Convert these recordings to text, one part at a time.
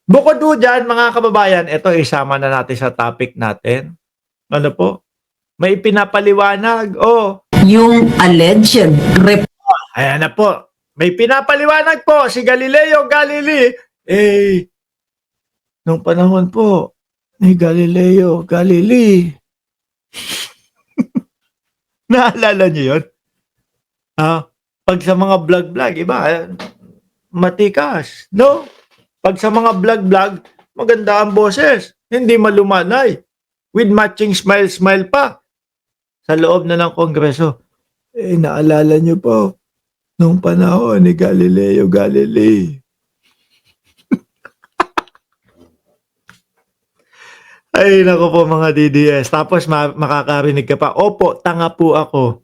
Bukod po diyan, mga kababayan, ito isama na natin sa topic natin. Ano po? May pinapaliwanag. Oh, Yung alleged ayan na po. May pinapaliwanag po si Galileo Galilei. Nung panahon po ni Galileo Galilei. Naalala niyo yun? Pag sa mga vlog-vlog, iba, matikas, no? Pag sa mga vlog-vlog, maganda ang boses. Hindi malumanay. With matching smile-smile pa. Sa loob na ng kongreso. Naalala niyo po, nung panahon ni Galileo Galilei. Ay, nako po mga DDS. Tapos makakarinig ka pa, opo, tanga po ako.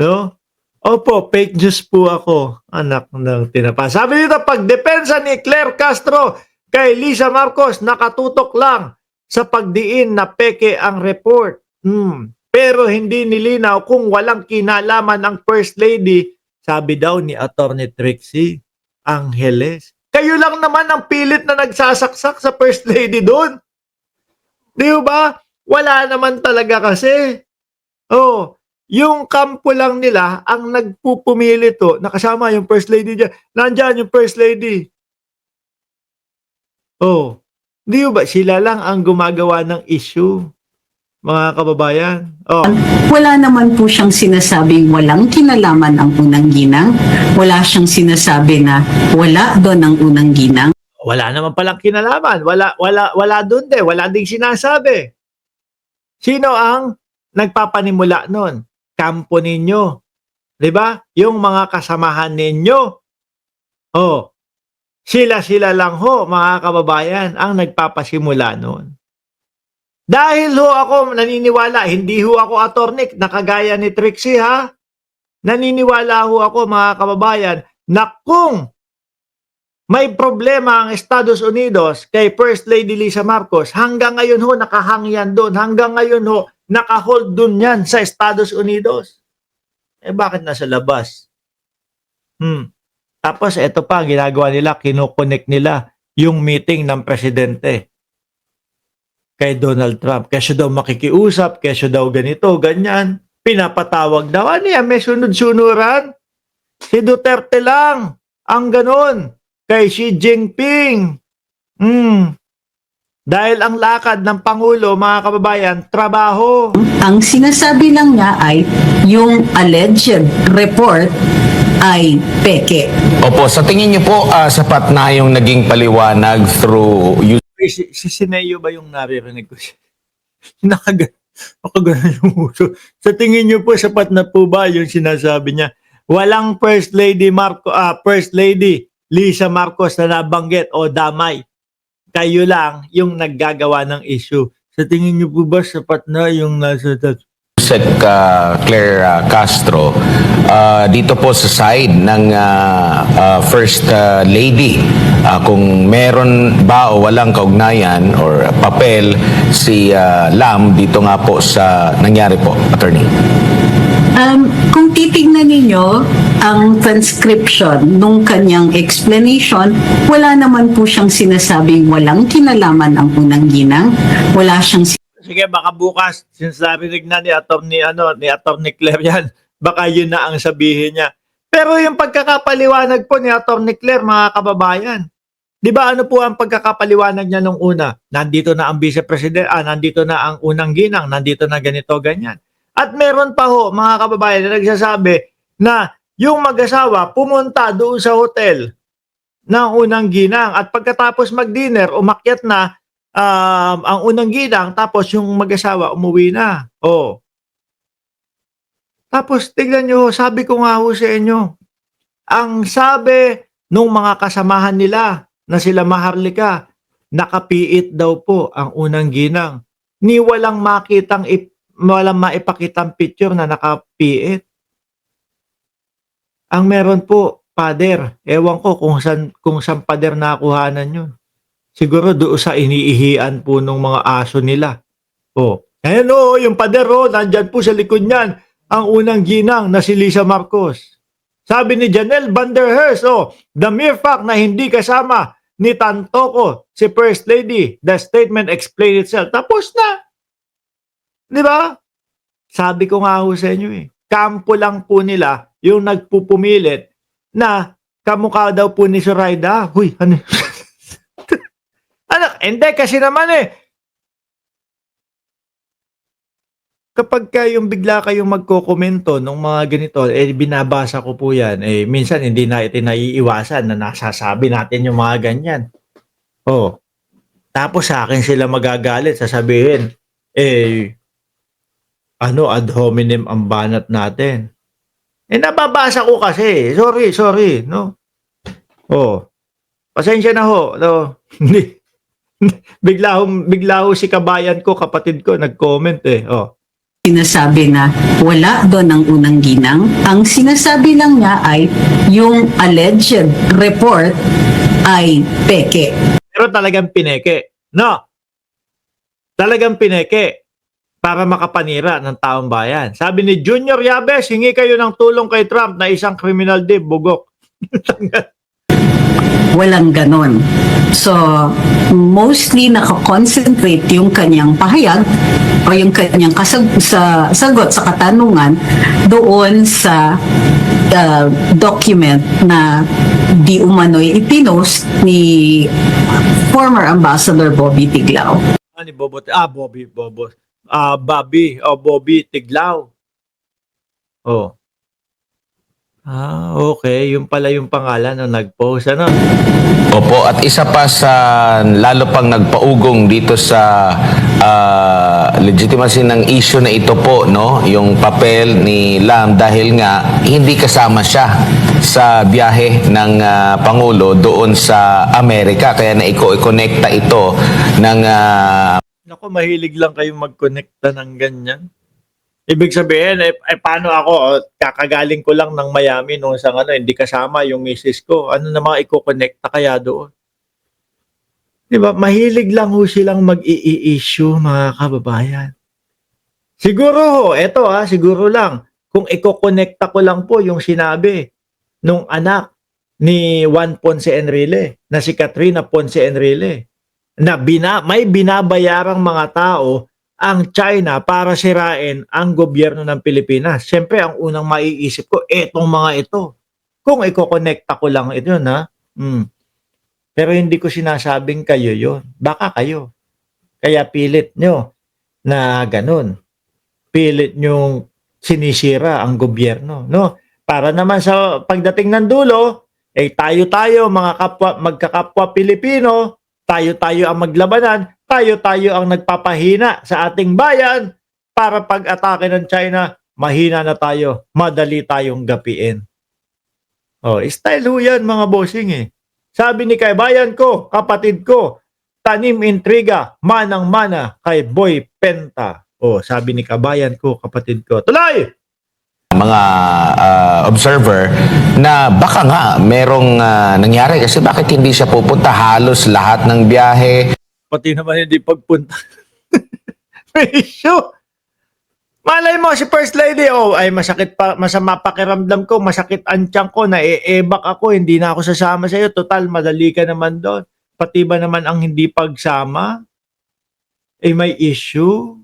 No? Opo, fake news po ako. Anak ng tinapa. Sabi dito, pagdepensa ni Claire Castro kay Lisa Marcos, nakatutok lang sa pagdiin na peke ang report. Pero hindi nilinaw kung walang kinalaman ang First Lady, sabi daw ni Attorney Trixie Angeles. Kayo lang naman ang pilit na nagsasaksak sa First Lady doon. Di ba? Wala naman talaga kasi. Yung kampo lang nila ang nagpupumili to, nakasama yung First Lady dyan. Nandyan yung First Lady. Di ba? Sila lang ang gumagawa ng issue, mga kababayan. wala naman po siyang sinasabing walang kinalaman ang unang ginang. Wala siyang sinasabi na wala doon ang unang ginang. Wala naman palang kinalaman. Wala doon din. Wala ding sinasabi. Sino ang nagpapanimula nun? Kampo ninyo. Di ba? Yung mga kasamahan ninyo. Sila lang ho, mga kababayan, ang nagpapasimula nun. Dahil ho ako naniniwala, hindi ho ako attorney na kagaya ni Trixie, ha? Naniniwala ho ako, mga kababayan, na kung may problema ang Estados Unidos kay First Lady Lisa Marcos, hanggang ngayon ho nakahangyan doon, hanggang ngayon ho nakahold doon yan sa Estados Unidos. Bakit nasa labas? Tapos ito pa, ginagawa nila, kinukonek nila yung meeting ng presidente kay Donald Trump. Kesyo daw makikiusap, kesyo daw ganito, ganyan. Pinapatawag daw. Ano yan? May sunod-sunuran? Si Duterte lang ang ganun kay Xi Jinping. Dahil ang lakad ng Pangulo, mga kababayan, trabaho. Ang sinasabi lang niya ay yung alleged report ay peke. Opo, sa tingin niyo po, sapat na yung naging paliwanag through Si Sineo ba yung naririnig ko siya? Nakagano yung uso. Sa tingin niyo po, sapat na po ba yung sinasabi niya? Walang First Lady First Lady Lisa Marcos na nabanggit o damay. Kayo lang yung naggagawa ng issue. Sa tingin niyo po ba sapat na yung nasa Sec Claire Castro dito po sa side ng First Lady, kung meron ba o walang kaugnayan or papel si Lam dito nga po sa nangyari po, attorney? Kung titignan ninyo ang transcription nung kanyang explanation, wala naman po siyang sinasabing walang kinalaman ang unang ginang. Wala siyang Sige, baka bukas, since narinig na ni Attorney Claire yan, baka yun na ang sabihin niya. Pero yung pagkakapaliwanag po ni Attorney Claire, mga kababayan, di ba ano po ang pagkakapaliwanag niya nung una? Nandito na ang Vice President, nandito na ang unang ginang, nandito na ganito, ganyan. At meron pa ho, mga kababayan, na nagsasabi na yung mag-asawa pumunta doon sa hotel ng unang ginang at pagkatapos mag-dinner, umakyat na ang unang ginang, tapos yung mag-asawa umuwi na. Tapos tignan nyo, sabi ko nga ho sa inyo, ang sabi nung mga kasamahan nila na sila Maharlika, nakapiit daw po ang unang ginang. Ni walang maipakitang picture na nakapiit. Ang meron po, pader. Ewan ko kung saan pader nakuhanan yun. Siguro doon sa iniihian po ng mga aso nila. Ayan yung pader nandyan po sa likod niyan. Ang unang ginang na si Lisa Marcos. Sabi ni Janelle Vanderhurst, the mere fact na hindi kasama ni Tantoco, si First Lady. The statement explained itself. Tapos na. Di ba? Sabi ko nga ho sa inyo eh. Kampo lang po nila yung nagpupumilit na kamukha daw po ni Zoraida. Huy, ano? Ano? Hindi, kasi naman eh. Kapag kayong bigla kayong magkokomento ng mga ganito, eh binabasa ko po yan. Eh minsan hindi na ito naiiwasan na nasasabi natin yung mga ganyan. Oh. Tapos sa akin sila magagalit, sasabihin, ad hominem ang banat natin. Eh nababasa ko kasi. Sorry, no? Oh. Pasensya na ho. No? bigla ho si kabayan ko, kapatid ko, nag-comment eh. Oh. Sinasabi na wala doon ang unang ginang. Ang sinasabi lang niya ay yung alleged report ay peke. Pero talagang pineke. No. Talagang pineke para makapanira ng taong bayan. Sabi ni Junior Yabes, hingi kayo ng tulong kay Trump na isang criminal div, bugok. Walang ganon. So, mostly nakakonsentrate yung kanyang pahayag o yung kanyang sagot sa katanungan doon sa document na di umano'y ipinost ni former Ambassador Bobby Tiglao. Ni Bobby Tiglao. Oh. Okay. Yung pala yung pangalan na nag-post. Ano? Opo, at isa pa sa lalo pang nagpaugong dito sa legitimacy ng issue na ito po, no? Yung papel ni Lam dahil nga hindi kasama siya sa biyahe ng Pangulo doon sa Amerika. Kaya na-connecta ito ng Naku, mahilig lang kayong mag-connecta ng ganyan. Ibig sabihin, paano ako, kakagaling ko lang ng Miami noong sa hindi kasama yung misis ko. Ano na mga i-connecta kaya doon? Diba? Mahilig lang ho silang mag-i-issue, mga kababayan. Siguro ho, siguro lang, kung i-connecta ko lang po yung sinabi nung anak ni Juan Ponce Enrile, na si Katrina Ponce Enrile, na may binabayarang mga tao ang China para sirain ang gobyerno ng Pilipinas. Siyempre, ang unang maiisip ko, etong mga ito. Kung i-connecta ko lang ito, Pero hindi ko sinasabing kayo yon. Baka kayo. Kaya pilit nyo na ganun. Pilit nyo sinisira ang gobyerno. No? Para naman sa pagdating ng dulo, tayo-tayo, magkakapwa Pilipino, tayo-tayo ang maglabanan, tayo-tayo ang nagpapahina sa ating bayan para pag-atake ng China, mahina na tayo, madali tayong gapiin. Style ho yan mga bossing eh. Sabi ni kaibayan ko, kapatid ko, tanim intriga, manang-mana kay Boy Penta. Sabi ni kabayan ko, kapatid ko. Tuloy! Mga observer na baka nga merong nangyari kasi bakit hindi siya pupunta halos lahat ng biyahe. Pati naman hindi pagpunta. May issue. Malay mo si First Lady, ay masakit pa, masama pakiramdam ko, masakit ang tiyan ko, naiebak ako, hindi na ako sasama sa iyo. Total, madali ka naman doon. Pati ba naman ang hindi pagsama? May issue.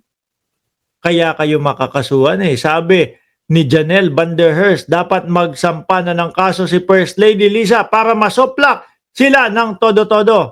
Kaya kayo makakasuhan eh. Sabi ni Janelle Vanderhurst, dapat magsampa na ng kaso si First Lady Lisa para masoplak sila ng todo-todo.